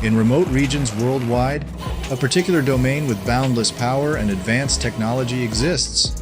In remote regions worldwide, a particular domain with boundless power and advanced technology exists.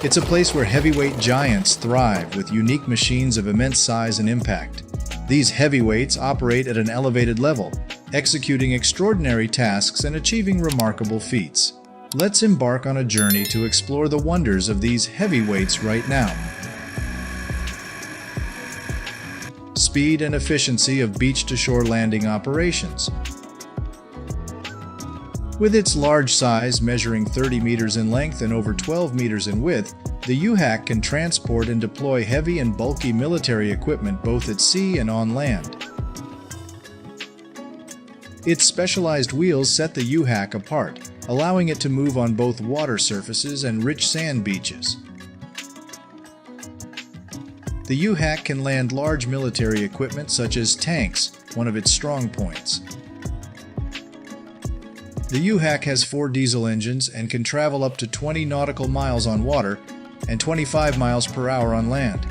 It's a place where heavyweight giants thrive with unique machines of immense size and impact. These heavyweights operate at an elevated level, executing extraordinary tasks and achieving remarkable feats. Let's embark on a journey to explore the wonders of these heavyweights right now. Speed and efficiency of beach-to-shore landing operations. With its large size, measuring 30 meters in length and over 12 meters in width, the UHAC can transport and deploy heavy and bulky military equipment both at sea and on land. Its specialized wheels set the UHAC apart, allowing it to move on both water surfaces and rich sand beaches. The UHAC can land large military equipment such as tanks, one of its strong points. The UHAC has 4 diesel engines and can travel up to 20 nautical miles on water and 25 miles per hour on land.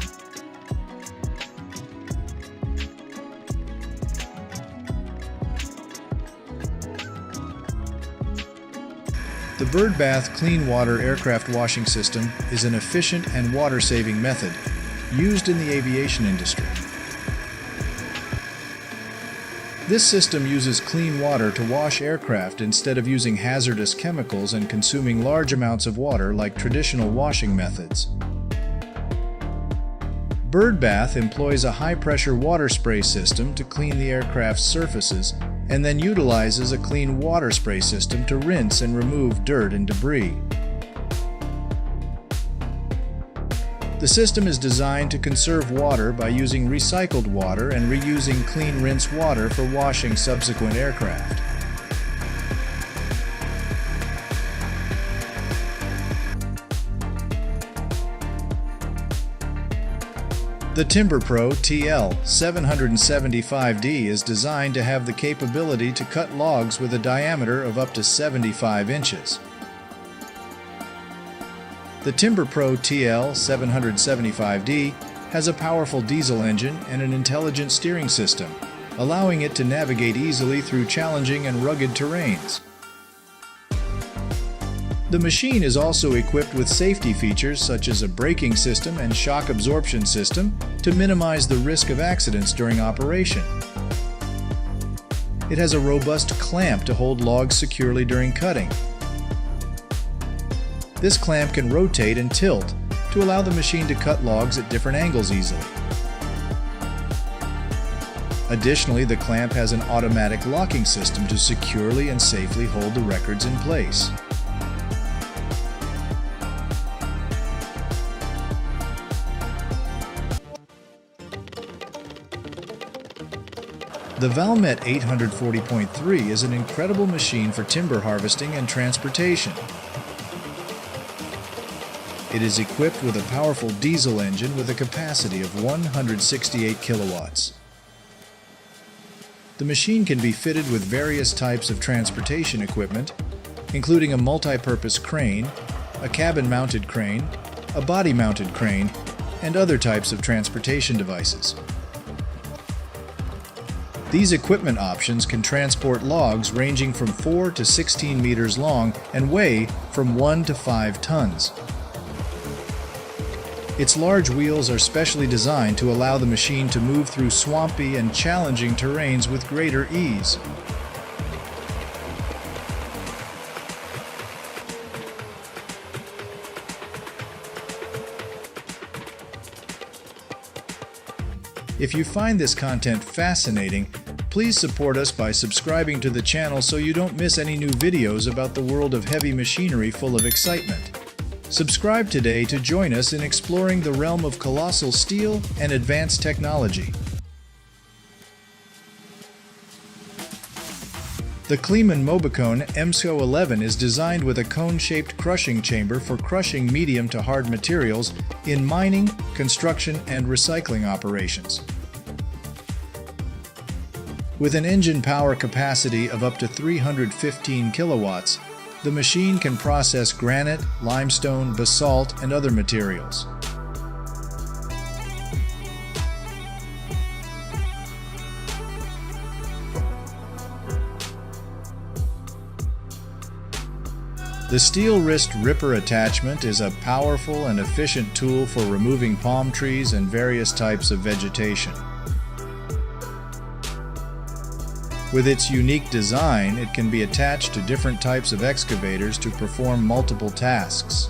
The Birdbath Clean Water Aircraft Washing System is an efficient and water-saving method used in the aviation industry. This system uses clean water to wash aircraft instead of using hazardous chemicals and consuming large amounts of water like traditional washing methods. Birdbath employs a high-pressure water spray system to clean the aircraft's surfaces and then utilizes a clean water spray system to rinse and remove dirt and debris. The system is designed to conserve water by using recycled water and reusing clean rinse water for washing subsequent aircraft. The TimberPro TL775D is designed to have the capability to cut logs with a diameter of up to 75 inches. The TimberPro TL775D has a powerful diesel engine and an intelligent steering system, allowing it to navigate easily through challenging and rugged terrains. The machine is also equipped with safety features such as a braking system and shock absorption system to minimize the risk of accidents during operation. It has a robust clamp to hold logs securely during cutting. This clamp can rotate and tilt to allow the machine to cut logs at different angles easily. Additionally, the clamp has an automatic locking system to securely and safely hold the records in place. The Valmet 840.3 is an incredible machine for timber harvesting and transportation. It is equipped with a powerful diesel engine with a capacity of 168 kilowatts. The machine can be fitted with various types of transportation equipment, including a multi-purpose crane, a cabin-mounted crane, a body-mounted crane, and other types of transportation devices. These equipment options can transport logs ranging from 4 to 16 meters long and weigh from 1 to 5 tons. Its large wheels are specially designed to allow the machine to move through swampy and challenging terrains with greater ease. If you find this content fascinating, please support us by subscribing to the channel so you don't miss any new videos about the world of heavy machinery full of excitement. Subscribe today to join us in exploring the realm of colossal steel and advanced technology. The Kleemann Mobicone EMSCO 11 is designed with a cone-shaped crushing chamber for crushing medium to hard materials in mining, construction, and recycling operations. With an engine power capacity of up to 315 kilowatts, the machine can process granite, limestone, basalt, and other materials. The steel wrist ripper attachment is a powerful and efficient tool for removing palm trees and various types of vegetation. With its unique design, it can be attached to different types of excavators to perform multiple tasks.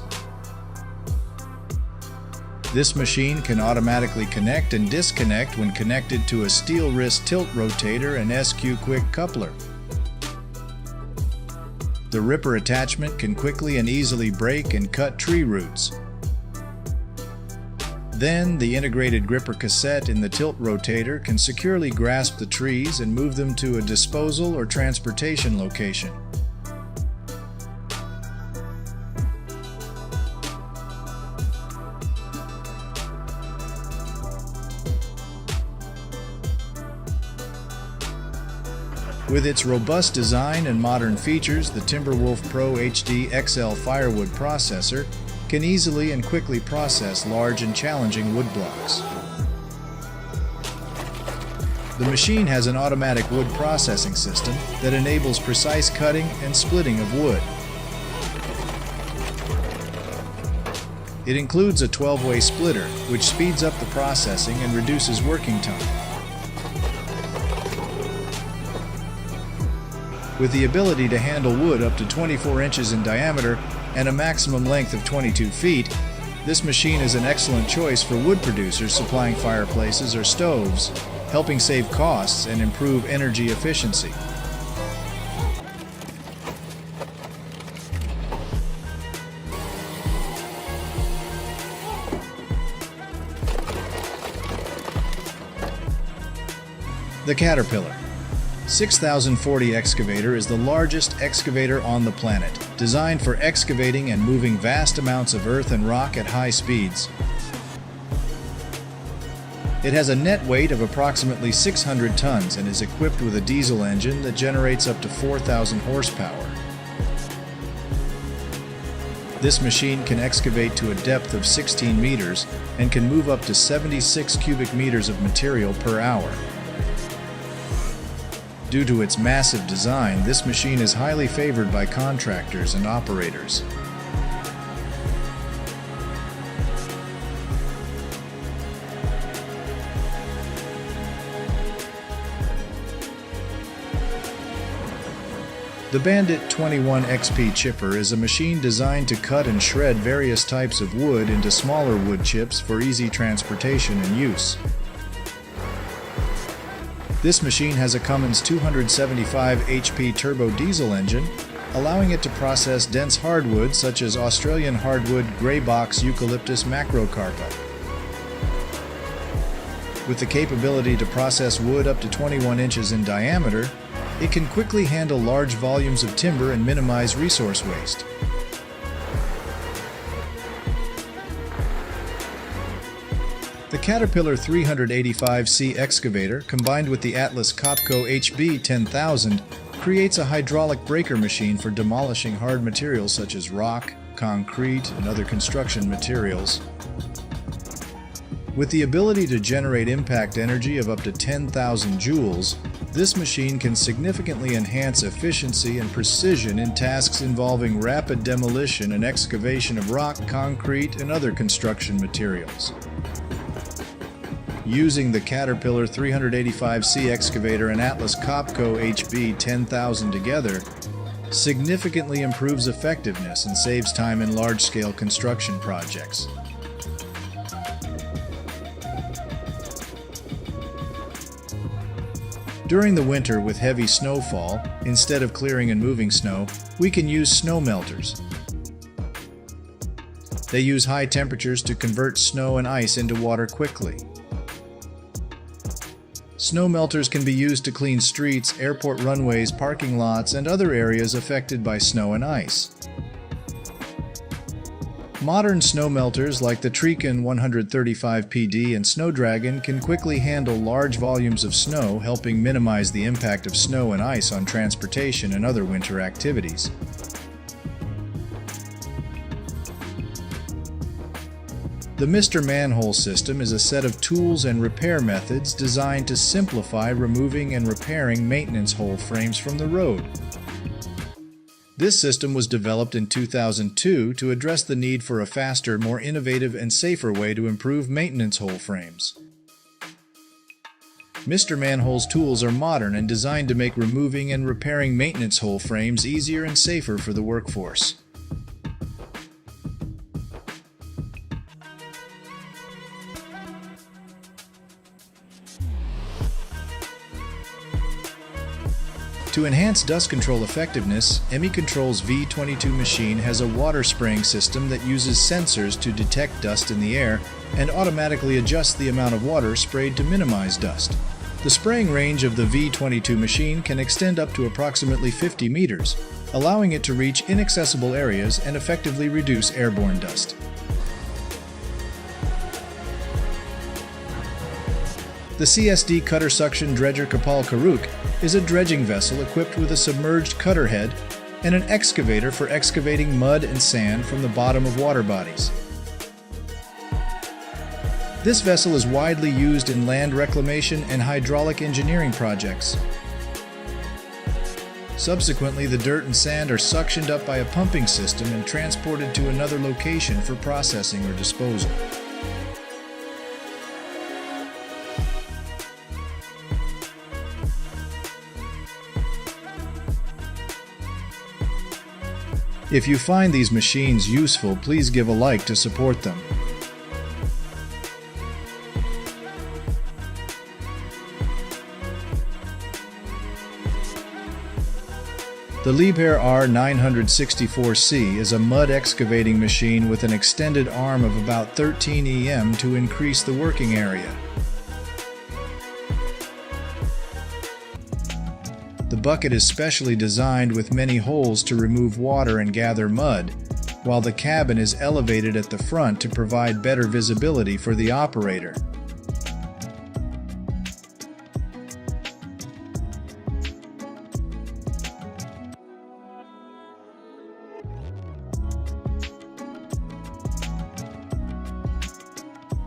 This machine can automatically connect and disconnect when connected to a steel wrist tilt rotator and SQ quick coupler. The ripper attachment can quickly and easily break and cut tree roots. Then, the integrated gripper cassette in the tilt rotator can securely grasp the trees and move them to a disposal or transportation location. With its robust design and modern features, the Timberwolf Pro HD XL firewood processor can easily and quickly process large and challenging wood blocks. The machine has an automatic wood processing system that enables precise cutting and splitting of wood. It includes a 12-way splitter, which speeds up the processing and reduces working time. With the ability to handle wood up to 24 inches in diameter and a maximum length of 22 feet, this machine is an excellent choice for wood producers supplying fireplaces or stoves, helping save costs and improve energy efficiency. The Caterpillar 6040 excavator is the largest excavator on the planet, designed for excavating and moving vast amounts of earth and rock at high speeds. It has a net weight of approximately 600 tons and is equipped with a diesel engine that generates up to 4,000 horsepower. This machine can excavate to a depth of 16 meters and can move up to 76 cubic meters of material per hour. Due to its massive design, this machine is highly favored by contractors and operators. The Bandit 21 XP chipper is a machine designed to cut and shred various types of wood into smaller wood chips for easy transportation and use. This machine has a Cummins 275 HP turbo diesel engine, allowing it to process dense hardwood such as Australian hardwood, grey box eucalyptus macrocarpa. With the capability to process wood up to 21 inches in diameter, it can quickly handle large volumes of timber and minimize resource waste. The Caterpillar 385C excavator, combined with the Atlas Copco HB 10000, creates a hydraulic breaker machine for demolishing hard materials such as rock, concrete, and other construction materials. With the ability to generate impact energy of up to 10,000 joules, this machine can significantly enhance efficiency and precision in tasks involving rapid demolition and excavation of rock, concrete, and other construction materials. Using the Caterpillar 385C excavator and Atlas Copco HB 10000 together significantly improves effectiveness and saves time in large-scale construction projects. During the winter with heavy snowfall, instead of clearing and moving snow, we can use snow melters. They use high temperatures to convert snow and ice into water quickly. Snow melters can be used to clean streets, airport runways, parking lots, and other areas affected by snow and ice. Modern snow melters like the Trekin 135 PD and Snowdragon can quickly handle large volumes of snow, helping minimize the impact of snow and ice on transportation and other winter activities. The Mr. Manhole system is a set of tools and repair methods designed to simplify removing and repairing maintenance hole frames from the road. This system was developed in 2002 to address the need for a faster, more innovative, and safer way to improve maintenance hole frames. Mr. Manhole's tools are modern and designed to make removing and repairing maintenance hole frames easier and safer for the workforce. To enhance dust control effectiveness, EmiControl's V22 machine has a water spraying system that uses sensors to detect dust in the air and automatically adjusts the amount of water sprayed to minimize dust. The spraying range of the V22 machine can extend up to approximately 50 meters, allowing it to reach inaccessible areas and effectively reduce airborne dust. The CSD Cutter Suction Dredger Kapal Karuk is a dredging vessel equipped with a submerged cutter head and an excavator for excavating mud and sand from the bottom of water bodies. This vessel is widely used in land reclamation and hydraulic engineering projects. Subsequently, the dirt and sand are suctioned up by a pumping system and transported to another location for processing or disposal. If you find these machines useful, please give a like to support them. The Liebherr R964C is a mud excavating machine with an extended arm of about 13 EM to increase the working area. The bucket is specially designed with many holes to remove water and gather mud, while the cabin is elevated at the front to provide better visibility for the operator.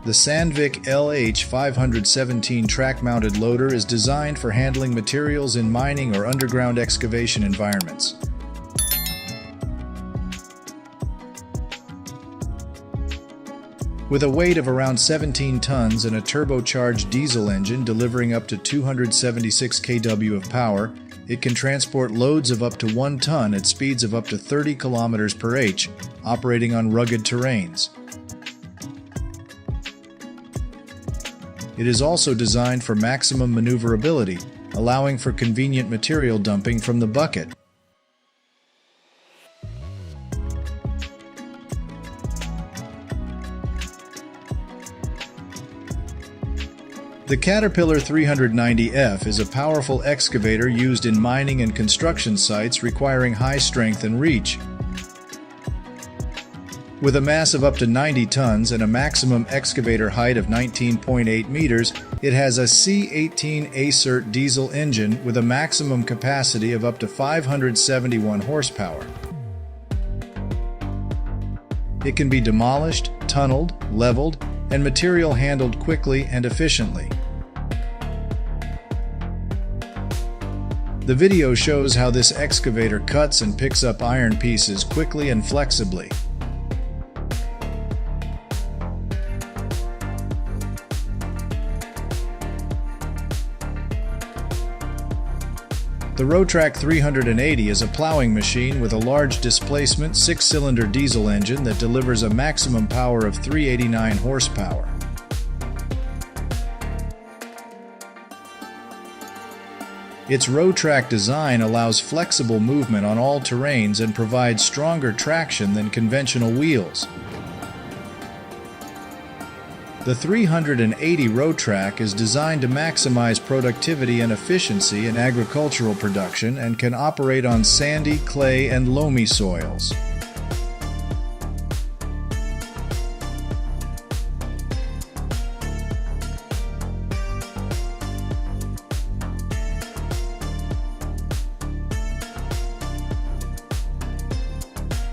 The Sandvik LH517 track-mounted loader is designed for handling materials in mining or underground excavation environments. With a weight of around 17 tons and a turbocharged diesel engine delivering up to 276 kW of power, it can transport loads of up to 1 ton at speeds of up to 30 km per h, operating on rugged terrains. It is also designed for maximum maneuverability, allowing for convenient material dumping from the bucket. The Caterpillar 390F is a powerful excavator used in mining and construction sites requiring high strength and reach. With a mass of up to 90 tons and a maximum excavator height of 19.8 meters, it has a C18 Acert diesel engine with a maximum capacity of up to 571 horsepower. It can be demolished, tunneled, leveled, and material handled quickly and efficiently. The video shows how this excavator cuts and picks up iron pieces quickly and flexibly. The Rotrak 380 is a plowing machine with a large displacement 6-cylinder diesel engine that delivers a maximum power of 389 horsepower. Its Rotrak design allows flexible movement on all terrains and provides stronger traction than conventional wheels. The 380 Rotrak is designed to maximize productivity and efficiency in agricultural production and can operate on sandy, clay, and loamy soils.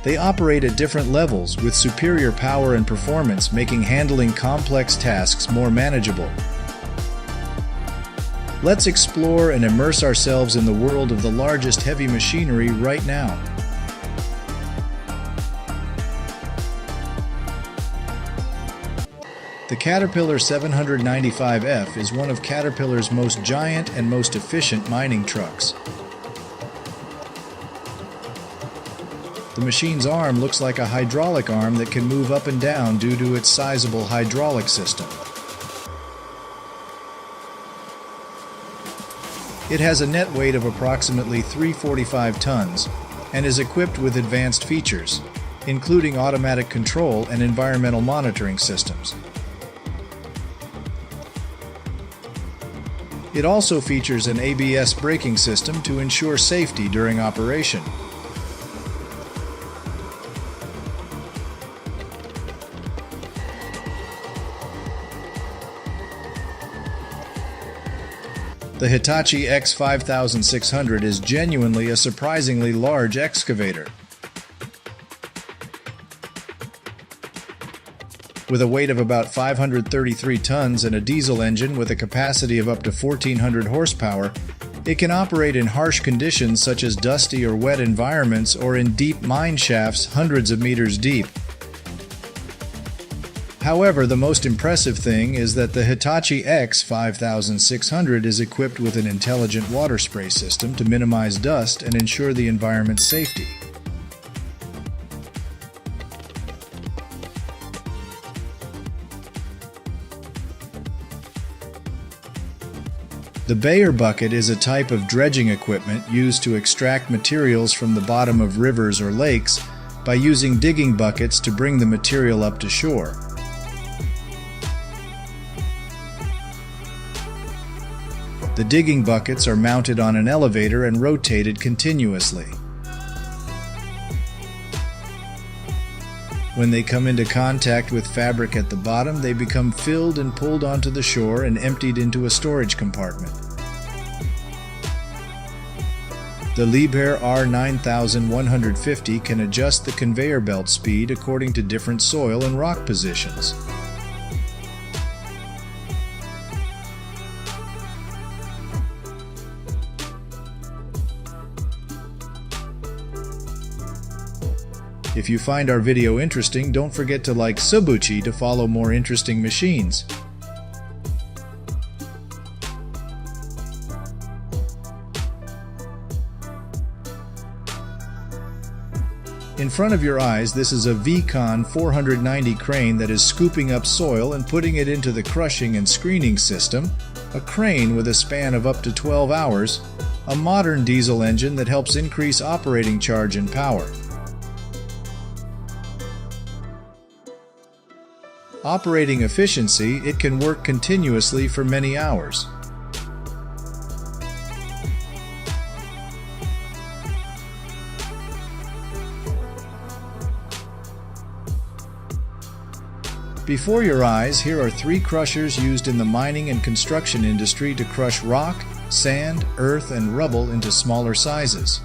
They operate at different levels with superior power and performance, making handling complex tasks more manageable. Let's explore and immerse ourselves in the world of the largest heavy machinery right now. Caterpillar 795F is one of Caterpillar's most giant and most efficient mining trucks. The machine's arm looks like a hydraulic arm that can move up and down due to its sizable hydraulic system. It has a net weight of approximately 345 tons and is equipped with advanced features, including automatic control and environmental monitoring systems. It also features an ABS braking system to ensure safety during operation. The Hitachi X5600 is genuinely a surprisingly large excavator. With a weight of about 533 tons and a diesel engine with a capacity of up to 1,400 horsepower, it can operate in harsh conditions such as dusty or wet environments or in deep mine shafts hundreds of meters deep. However, the most impressive thing is that the Hitachi X5600 is equipped with an intelligent water spray system to minimize dust and ensure the environment's safety. The Bayer bucket is a type of dredging equipment used to extract materials from the bottom of rivers or lakes by using digging buckets to bring the material up to shore. The digging buckets are mounted on an elevator and rotated continuously. When they come into contact with fabric at the bottom, they become filled and pulled onto the shore and emptied into a storage compartment. The Liebherr R9150 can adjust the conveyor belt speed according to different soil and rock positions. If you find our video interesting, don't forget to like Subuchi to follow more interesting machines. In front of your eyes, this is a VCon 490 crane that is scooping up soil and putting it into the crushing and screening system, a crane with a span of up to 12 hours, a modern diesel engine that helps increase operating charge and power. Operating efficiency, it can work continuously for many hours. Before your eyes, here are 3 crushers used in the mining and construction industry to crush rock, sand, earth, and rubble into smaller sizes.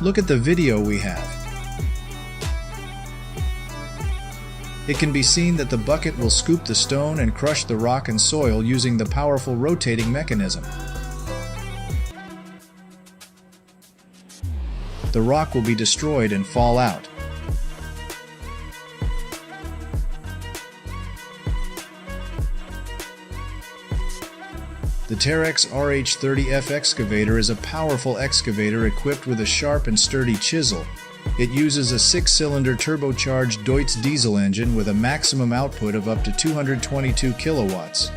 Look at the video we have. It can be seen that the bucket will scoop the stone and crush the rock and soil using the powerful rotating mechanism. The rock will be destroyed and fall out. The Terex RH30F excavator is a powerful excavator equipped with a sharp and sturdy chisel. It uses a 6-cylinder turbocharged Deutz diesel engine with a maximum output of up to 222 kilowatts.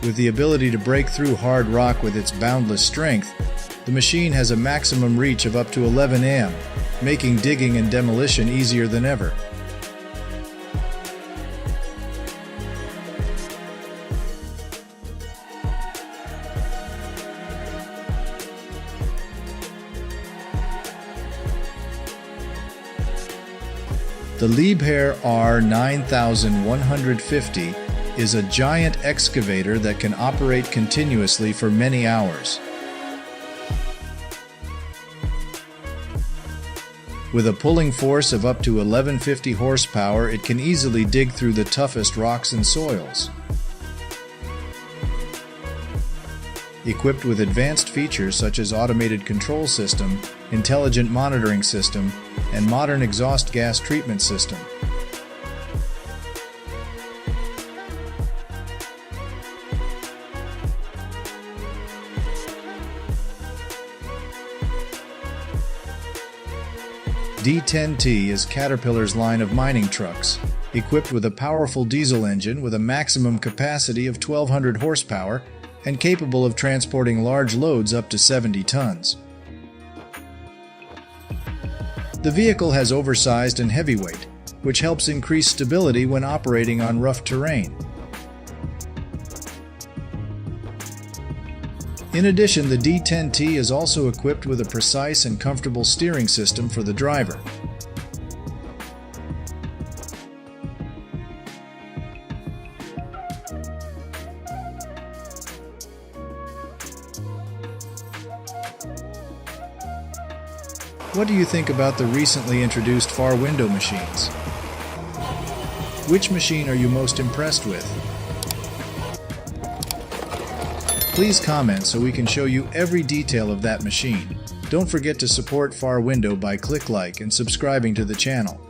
With the ability to break through hard rock with its boundless strength, the machine has a maximum reach of up to 11 am, making digging and demolition easier than ever. The Liebherr R9150 is a giant excavator that can operate continuously for many hours. With a pulling force of up to 1150 horsepower, it can easily dig through the toughest rocks and soils. Equipped with advanced features such as automated control system, intelligent monitoring system, and modern exhaust gas treatment system. D10T is Caterpillar's line of mining trucks, equipped with a powerful diesel engine with a maximum capacity of 1,200 horsepower and capable of transporting large loads up to 70 tons. The vehicle has oversized and heavy weight, which helps increase stability when operating on rough terrain. In addition, the D10T is also equipped with a precise and comfortable steering system for the driver. What do you think about the recently introduced far window machines? Which machine are you most impressed with? Please comment so we can show you every detail of that machine. Don't forget to support Far Window by click like and subscribing to the channel.